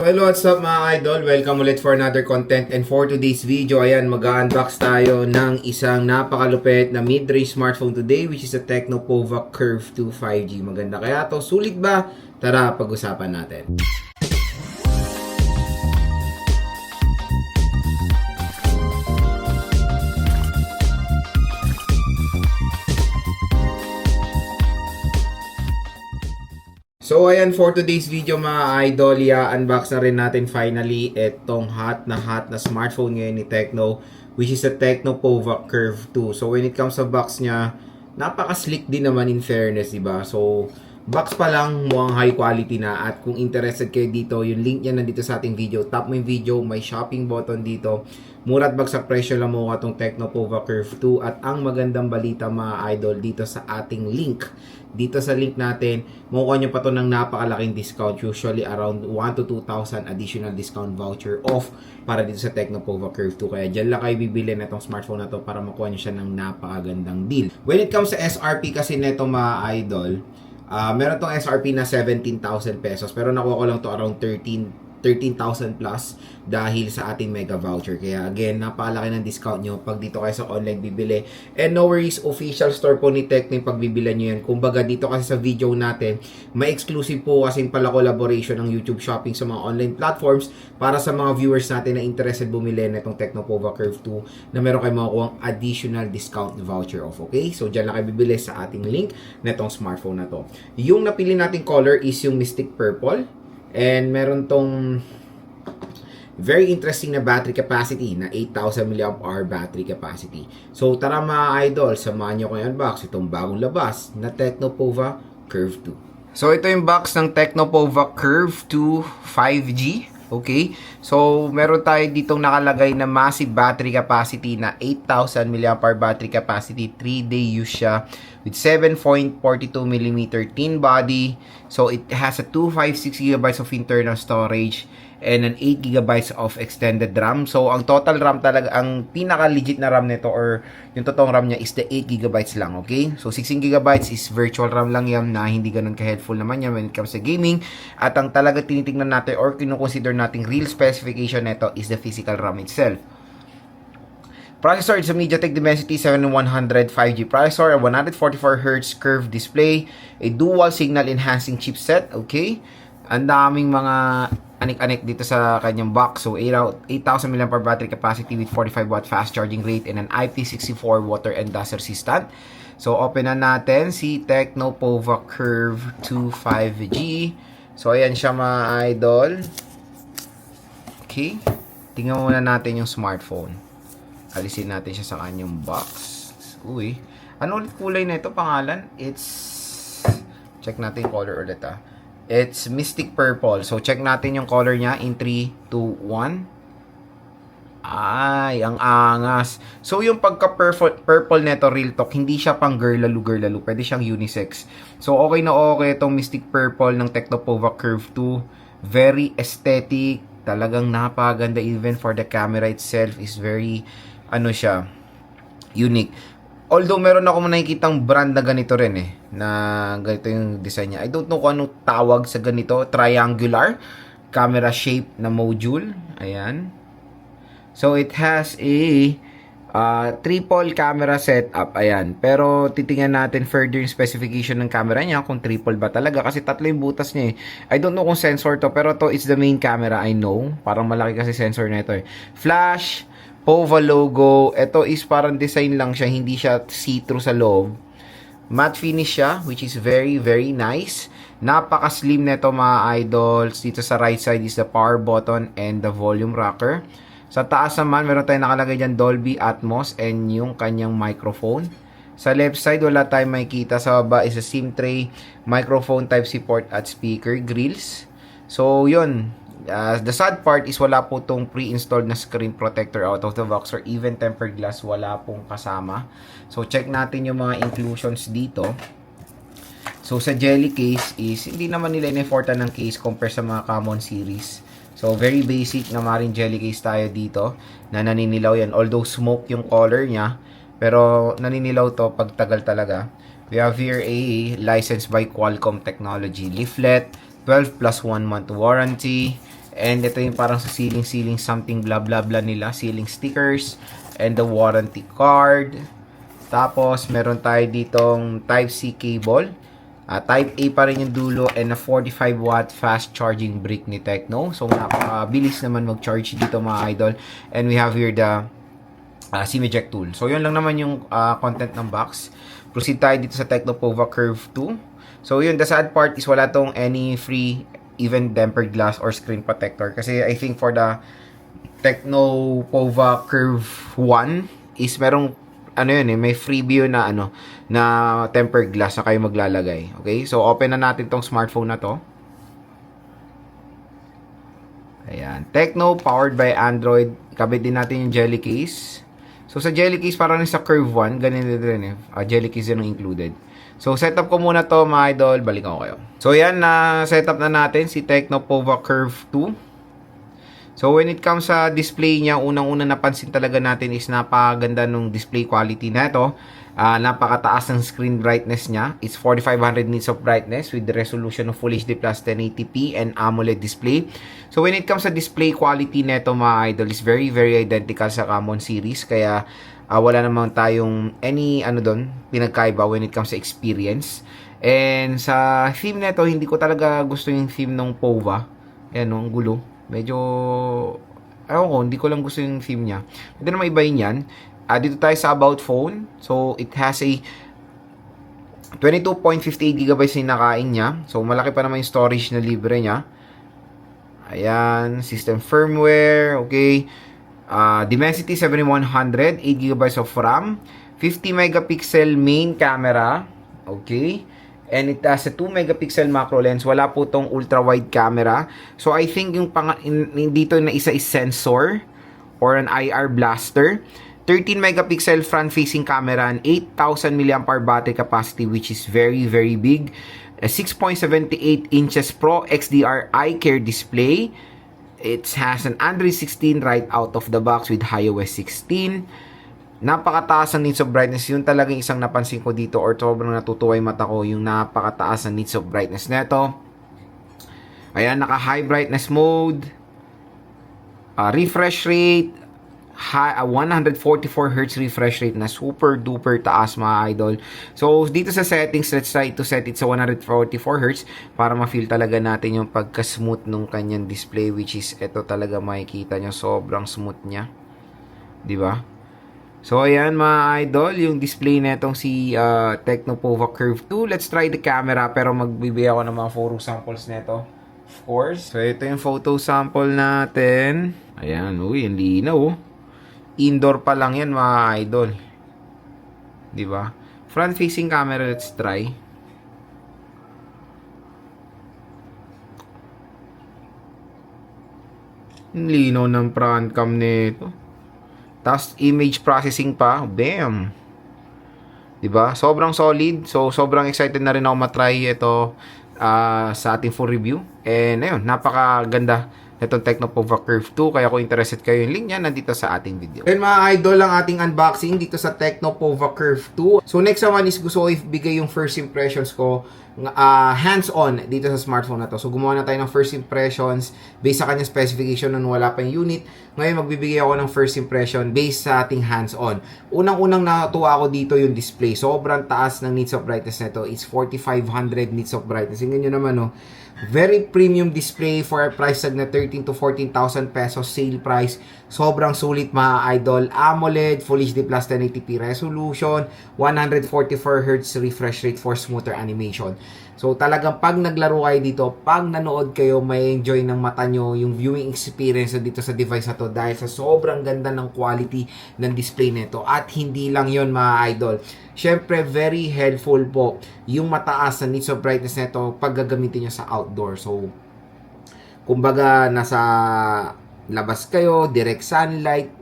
Hello, what's up mga idol? Welcome ulit for another content, and for today's video, ayan, mag-unbox tayo ng isang napakalupit na mid-range smartphone today, which is a Tecno Pova Curve 2 5G. Maganda kaya to? Sulit ba? Tara, pag-usapan natin. So ayan, for today's video mga idol, unbox na rin natin finally itong hot na smartphone ngayon ni Tecno, which is a Tecno Pova Curve 2. So when it comes sa box niya, napaka-slick din naman in fairness, diba? So box pa lang mukhang high quality na, at kung interested kayo dito, yung link niya nandito sa ating video. Tap mo yung video, may shopping button dito. Mura at bagsak presyo lang mo itong Tecno Pova Curve 2, at ang magandang balita mga idol dito sa ating link. Dito sa link natin, makukuha nyo pa to ng napakalaking discount, usually around 1 to 2,000 additional discount voucher off para dito sa Tecno Pova Curve 2. Kaya dyan lang kayo bibili na itong smartphone na to para makuha nyo siya ng napakagandang deal. When it comes sa SRP kasi neto mga idol, meron tong SRP na 17,000 pesos, pero nakuha ko lang to around 13,000 plus dahil sa ating mega voucher. Kaya again, napakalaki ng discount nyo pag dito kayo sa online bibili. And no worries, official store po ni Tecno yung pagbibilan nyo yan. Kumbaga dito kasi sa video natin, may exclusive po kasing pala collaboration ng YouTube Shopping sa mga online platforms para sa mga viewers natin na interested bumili na itong Tecno Pova Curve 2 na meron kayo makukuha additional discount voucher off. Okay? So dyan lang kayo bibili sa ating link na itong smartphone na to. Yung napili nating color is yung Mystic Purple. And meron tong very interesting na battery capacity na 8,000 mAh battery capacity. So tara mga idol, samahan nyo ko i-unbox itong bagong labas na Tecno Pova Curve 2. So ito yung box ng Tecno Pova Curve 2 5G. Okay? So meron tayo ditong nakalagay na massive battery capacity na 8,000 mAh battery capacity. 3-day use siya with 7.42mm thin body. So it has a 256GB of internal storage and an 8GB of extended RAM. So ang total RAM talaga, ang pinaka legit na RAM nito or yung totoong RAM niya is the 8GB lang, okay? So 16GB is virtual RAM lang yan na hindi ganun ka-helpful naman yan when it comes to gaming. At ang talaga tinitingnan natin or kinukonsider nating real specification nito is the physical RAM itself. Processor is a MediaTek Dimensity 7100 5G processor, a 144Hz curved display, a dual signal enhancing chipset, okay? Ang daming mga anik-anik dito sa kanyang box. So 8,000 mAh battery capacity with 45W fast charging rate and an IP64 water and dust resistant. So open na natin si Tecno Pova Curve 2 5G. So ayan siya mga idol. Okay. Tingnan muna natin yung smartphone. Alisin natin siya sa kanyang box. Uy. Ano ulit kulay na ito? Pangalan? Check natin yung color ulit ah. It's Mystic Purple. So, check natin yung color niya in 3, 2, 1. Ay, ang angas. So, yung pagka-purple neto, real talk, hindi siya pang girl-lalo. Pwede siyang unisex. So, okay na okay itong Mystic Purple ng Tecno Pova Curve 2. Very aesthetic. Talagang napaganda. Even for the camera itself is very, unique. Although meron ako nakikitang brand na ganito rin na ganito yung design niya. I don't know kung ano tawag sa ganito, triangular camera shape na module. Ayan. So it has a triple camera setup. Ayan. Pero titingnan natin further yung specification ng camera niya kung triple ba talaga kasi tatlo yung butas niya I don't know kung sensor to, pero to is the main camera, I know. Parang malaki kasi sensor na ito Flash, Pova logo. Ito is parang design lang siya, hindi siya see-through sa loob. Matte finish siya, which is very, very nice. Napaka-slim nito mga idols. Dito sa right side is the power button and the volume rocker. Sa taas naman, meron tayong nakalagay dyan Dolby Atmos and yung kanyang microphone. Sa left side, wala tayong makikita. Sa baba is a SIM tray, microphone Type-C port at speaker grills. So, yun. The sad part is wala po tong pre-installed na screen protector out of the box or even tempered glass, wala pong kasama. So check natin yung mga inclusions dito. So sa jelly case is hindi naman nila in-effortan ng case compare sa mga common series. So very basic na maring jelly case tayo dito na naninilaw yan. Although smoke yung color niya, pero naninilaw to pag tagal talaga. We have here a licensed by Qualcomm technology leaflet, 12 plus 1 month warranty. And ito yung parang sa ceiling something blah blah blah nila, ceiling stickers and the warranty card. Tapos meron tayo ditong Type-C cable. Type A pa rin yung dulo and a 45 watt fast charging brick ni Tecno. So napakabilis naman mag-charge dito mga idol. And we have here the SIM eject tool. So yun lang naman yung content ng box. Proceed tayo dito sa Tecno Pova Curve 2. So yun, the sad part is wala tong any free even tempered glass or screen protector. Kasi I think for the Tecno Pova Curve 1 is merong may freebie yun na na tempered glass na kayo maglalagay. Okay? So open na natin tong smartphone na to. Ayan, Tecno powered by Android. Kabit din natin yung jelly case. So sa jelly case parang sa Curve 1, ganito din jelly case din included. So, setup ko muna to mga idol. Balikan ko kayo. So, yan na setup na natin si Tecno Pova Curve 2. So, when it comes sa display niya, unang-una napansin talaga natin is napakaganda ng display quality na ito. Napakataas ng screen brightness niya. It's 4500 nits of brightness with the resolution of Full HD Plus 1080p and AMOLED display. So, when it comes sa display quality na ito mga idol, is very, very identical sa common series. Kaya, wala namang tayong any pinagkaiba when it comes to experience. And sa theme nito, hindi ko talaga gusto yung theme ng Pova. Ayan, ang gulo. Medyo, hindi ko lang gusto yung theme niya. Pwede naman ibahin yan. Dito tayo sa About Phone. So, it has a 22.58GB na nakain niya. So, malaki pa naman yung storage na libre niya. Ayan, system firmware, okay. Dimensity 7100, 8GB of RAM, 50 megapixel main camera, okay, and it has a 2 megapixel macro lens. Wala po tong ultra wide camera. So I think yung dito na isa is sensor or an IR blaster. 13 megapixel front facing camera and 8000 mAh battery capacity, which is very very big. A 6.78 inches Pro XDR eye care display. It has an Android 16 right out of the box with iOS 16. Napakataas ang nits of brightness. Yun talagang isang napansin ko dito or sobrang natutuwa yung mata ko, yung napakataas ang nits of brightness neto. Ayan, naka high brightness mode. Refresh rate, 144Hz refresh rate na super duper taas mga idol. So dito sa settings, let's try to set it sa 144Hz para ma-feel talaga natin yung pagka-smooth nung kanyang display, which is ito talaga makikita nyo, sobrang smooth niya. Di ba? So ayan mga idol, yung display netong si Tecno Pova Curve 2. Let's try the camera, pero magbibigay ako ng mga photo samples neto. Of course. So ito yung photo sample natin. Ayan, uy, ang linaw. Indoor pa lang yan mga idol. Di ba? Front facing camera, let's try. Linaw ng front cam nito. Tapos image processing pa. Bam! Di ba? Sobrang solid. So sobrang excited na rin ako matry ito sa ating full review. And ayun, napakaganda itong Tecno Pova Curve 2. Kaya kung interested kayo, yung link niya nandito sa ating video. And mga idol, ang ating unboxing dito sa Tecno Pova Curve 2. So next naman is gusto ko ibigay yung first impressions ko hands-on dito sa smartphone na to. So gumawa na tayo ng first impressions based sa kanyang specification nung wala pa yung unit. Ngayon magbibigay ako ng first impression based sa ating hands-on. Unang-unang natuwa ako dito yung display. Sobrang taas ng nits of brightness nito. It's 4500 nits of brightness. Tingnan nyo naman, no? Very premium display for a price tag na 13 to 14,000 pesos sale price. Sobrang sulit mga idol. AMOLED, Full HD Plus 1080p resolution, 144Hz refresh rate for smoother animation. So talagang pag naglaro kayo dito, pag nanood kayo, may enjoy ng mata nyo yung viewing experience dito sa device na to dahil sa sobrang ganda ng quality ng display nito. At hindi lang yon mga idol. Syempre, very helpful po yung mataas na nits of brightness nito pag gagamitin nyo sa outdoor. So, kumbaga, nasa labas kayo, direct sunlight,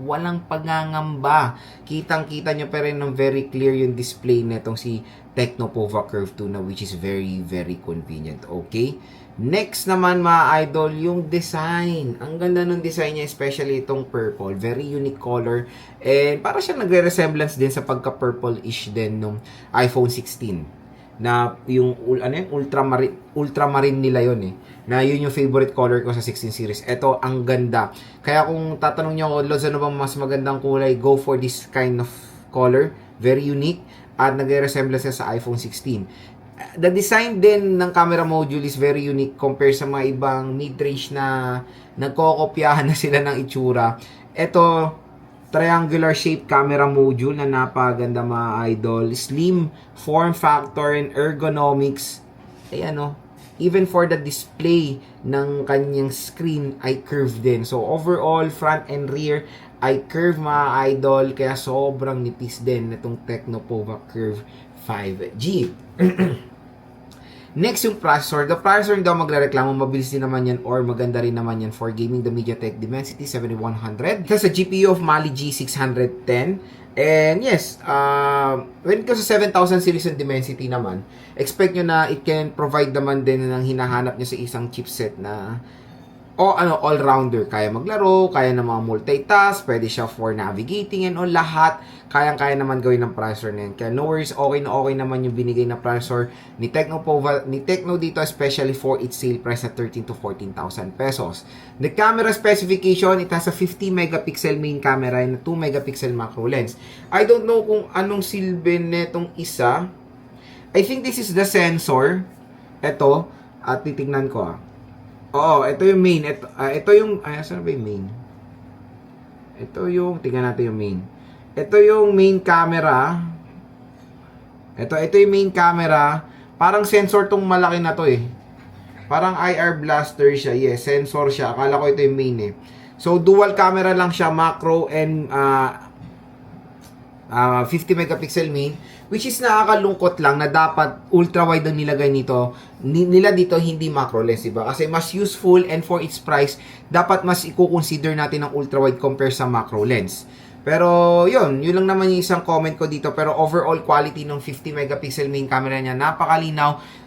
walang pangangamba. Kitang-kita nyo pa rin ng very clear yung display netong si Tecno Pova Curve 2 na which is very, very convenient. Okay? Next naman mga idol, yung design. Ang ganda ng design niya, especially itong purple. Very unique color. And para siya nagre-resemblance din sa pagka-purple-ish din nung iPhone 16. na yung ultramarine nila yun eh. Na yun yung favorite color ko sa 16 series. Ito, ang ganda. Kaya kung tatanong nyo, Lods, ano bang mas magandang kulay? Go for this kind of color. Very unique. At nagre-resemblance sa iPhone 16. The design din ng camera module is very unique compared sa mga ibang mid-range na nagkokopyahan na sila ng itsura. Ito, triangular shape camera module na napaganda mga idol. Slim form factor and ergonomics. Ayan o. Even for the display ng kanyang screen ay curved din. So overall, front and rear ay curve mga idol. Kaya sobrang nipis din itong Tecno Curve 5G. Next yung processor. The processor hindi ako magrereklamo, mabilis din naman yan or maganda rin naman yan for gaming. The MediaTek Dimensity 7100. It has a GPU of Mali G610. And yes, when it comes to 7000 series ng Dimensity naman, expect nyo na it can provide naman din ng hinahanap nyo sa isang chipset na all-rounder. Kaya maglaro, kaya na mga multitask, pwede siya for navigating and all, lahat. Kaya naman gawin ng processor na yan. Kaya no worries, okay naman yung binigay na processor ni Tecno dito, especially for its sale price na 13 to 14,000 pesos. The camera specification, it has a 50 megapixel main camera and a 2 megapixel macro lens. I don't know kung anong silbi netong isa. I think this is the sensor. Ito, at titignan ko Oo, ito yung main. Ito yung, saan ba yung main? Ito yung, tingnan natin yung main. Ito yung main camera. Ito yung main camera. Parang sensor tong malaki na to eh. Parang IR blaster siya. Yes, sensor siya. Akala ko ito yung main eh. So, dual camera lang siya, macro and 50 megapixel main, which is nakakalungkot lang na dapat ultra-wide ang nilagay nila dito, hindi macro lens, diba? Kasi mas useful and for its price, dapat mas i-consider natin ang ultra-wide compare sa macro lens. Pero yun lang naman yung isang comment ko dito. Pero overall quality ng 50 megapixel main camera niya, napakalinaw.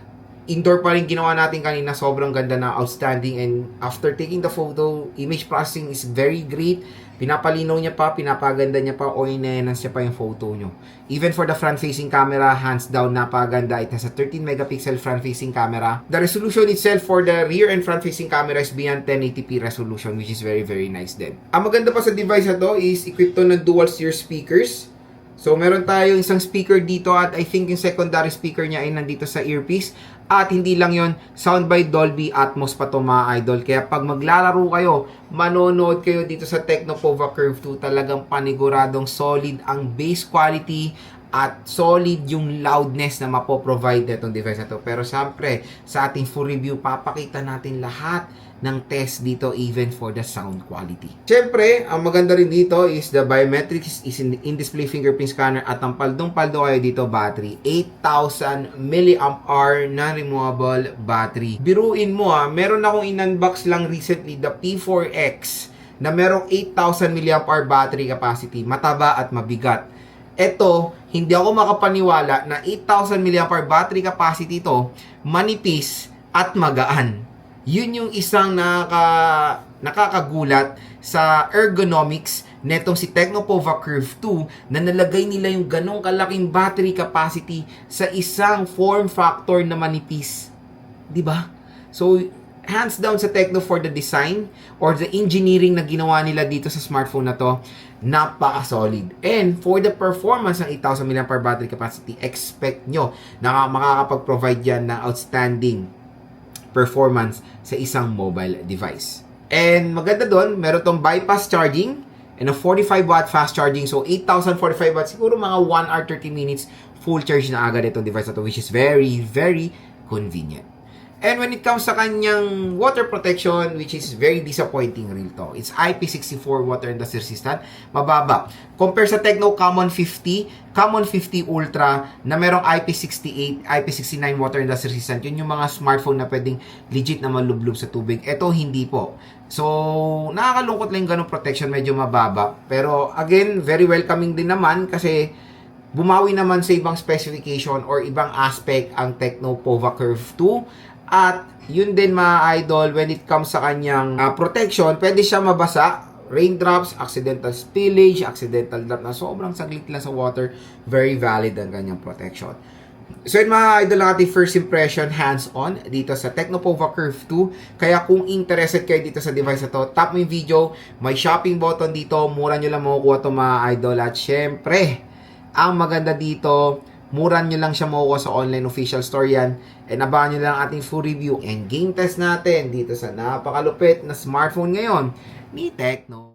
Indoor pa rin ginawa natin kanina, sobrang ganda na, outstanding, and after taking the photo, image processing is very great. Pinapalinaw niya pa, pinapaganda niya pa, o ina-enhance niya pa yung photo nyo. Even for the front-facing camera, hands down, napaganda. It has a 13 megapixel front-facing camera. The resolution itself for the rear and front-facing camera is beyond 1080p resolution, which is very, very nice din. Ang maganda pa sa device na to is equipped to ng dual-steer speakers. So, meron tayong isang speaker dito at I think yung secondary speaker niya ay nandito sa earpiece. At hindi lang yon, sound by Dolby Atmos pa to mga idol. Kaya pag maglalaro kayo, manonood kayo dito sa Tecno Curve 2, talagang paniguradong solid ang bass quality at solid yung loudness na mapoprovide netong device na to. Pero syempre, sa ating full review, papakita natin lahat ng test dito, even for the sound quality. Syempre, ang maganda rin dito is the biometrics is in-display fingerprint scanner at ang paldong-paldo kayo dito battery. 8,000 mAh na removable battery. Biruin mo meron akong in-unbox lang recently, the P4X, na merong 8,000 mAh battery capacity. Mataba at mabigat. Ito, hindi ako makapaniwala na 8,000 mAh battery capacity ito, manipis at magaan. Yun yung isang nakakagulat sa ergonomics netong si Tecno Curve 2 na nalagay nila yung ganong kalaking battery capacity sa isang form factor na manipis. Diba? So, hands down sa Tecno for the design or the engineering na ginawa nila dito sa smartphone na to, napaka-solid. And for the performance ng 8,000 mAh battery capacity, expect nyo na makakapag-provide yan ng outstanding performance sa isang mobile device. And maganda doon, meron tong bypass charging and a 45 watt fast charging. So 8,045 watts, siguro mga 1 hour 30 minutes full charge na agad itong device na to, which is very, very convenient. And when it comes sa kanyang water protection, which is very disappointing real to. It's IP64 water and dust resistant, mababa. Compare sa Tecno Common 50 Ultra na merong IP68, IP69 water and dust resistant. Yun yung mga smartphone na pwedeng legit na malublog sa tubig. Ito hindi po. So, nakakalungkot lang yung ganong protection, medyo mababa. Pero again, very welcoming din naman kasi bumawi naman sa ibang specification or ibang aspect ang Tecno Curve 2. At yun din mga idol, when it comes sa kanyang protection, pwede siya mabasa, raindrops, accidental spillage, accidental drop na sobrang saglit lang sa water, very valid ang kanyang protection. So yun mga idol, ang ating first impression hands-on dito sa Tecno Pova Curve 2. Kaya kung interested kayo dito sa device na to, tap mo yung video, may shopping button dito, mura nyo lang makukuha to mga idol. At syempre, ang maganda dito, mura nyo lang siya makukuha sa online official store yan. And abangan nyo lang ating full review and game test natin dito sa napakalupit na smartphone ngayon ni Tecno.